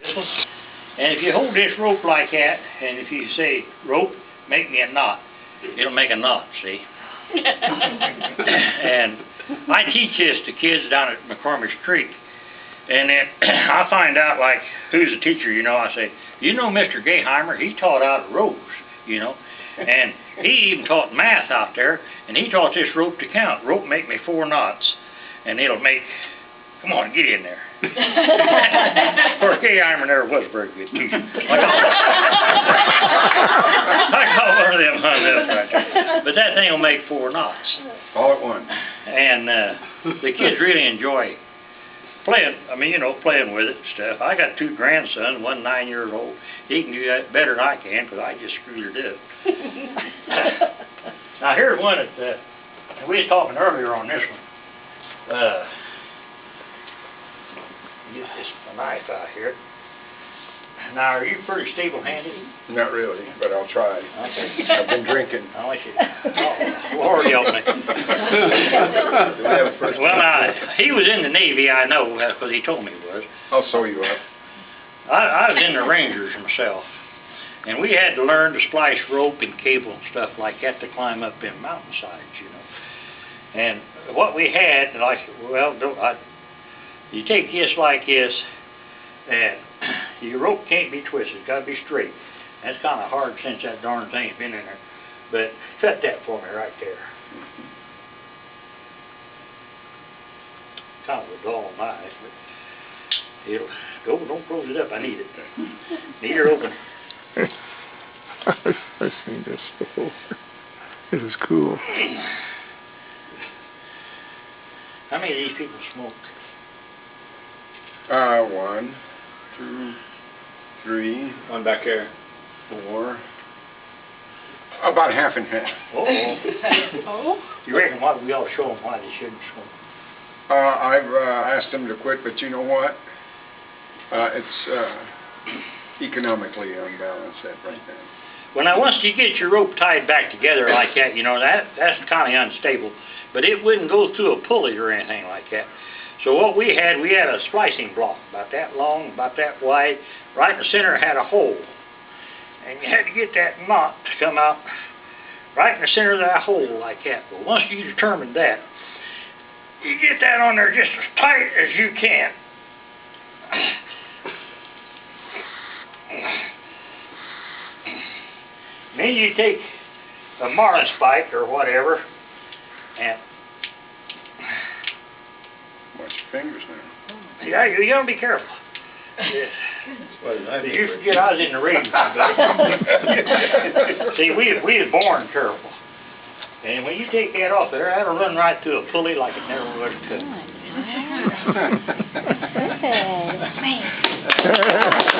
And if you hold this rope like that, and if you say, rope, make me a knot, it'll make a knot, see? And I teach this to kids down at McCormick's Creek. And then I find out, like, who's the teacher, you know, I say, you know Mr. Gayheimer, he taught out of ropes, you know. And he even taught math out there, and he taught this rope to count. Rope make me 4 knots, and it'll make, come on, get in there. Of course, Gayheimer never was a very good teacher. I call one of them hung up right there. But that thing will make 4 knots. All at once. And the kids really enjoy playing, I mean, you know, playing with it and stuff. I got 2 grandsons, one 9 years old. He can do that better than I can, because I just screwed it up. Now, here's one that, we was talking earlier on this one. Get this knife out here. Now, are you pretty stable-handed? Not really, but I'll try. Okay. I've been drinking. I want you to. Oh, Lord help me. Well, now, he was in the Navy, I know, because he told me he was. I'll sew you up. I was in the Rangers myself, and we had to learn to splice rope and cable and stuff like that to climb up in mountainsides, you know. And what we had, like, well, you take this like this, and your rope can't be twisted, it's got to be straight. That's kind of hard since that darn thing's been in there. But cut that for me right there. Kind of a dull knife, but it'll go. Don't close it up. I need it. Need her open. I've seen this before. This is cool. How many of these people smoke? 1, 2, 3. One back here. 4. About half and half. Oh. You reckon what we ought to show them why they shouldn't smoke? I've asked them to quit, but you know what? It's economically unbalanced that right now. Well, now once you get your rope tied back together like that, you know, that's kind of unstable. But it wouldn't go through a pulley or anything like that. So what we had a splicing block about that long, about that wide. Right in the center had a hole. And you had to get that knot to come out right in the center of that hole like that. But once you determine that, you get that on there just as tight as you can. Then you take a marlinspike or whatever, and Watch your fingers now. yeah, you gotta be careful. Yeah. You forget I was in the Rangers. See, we was born careful. And when you take that off there, that'll run right through a pulley like it never was cut. Good.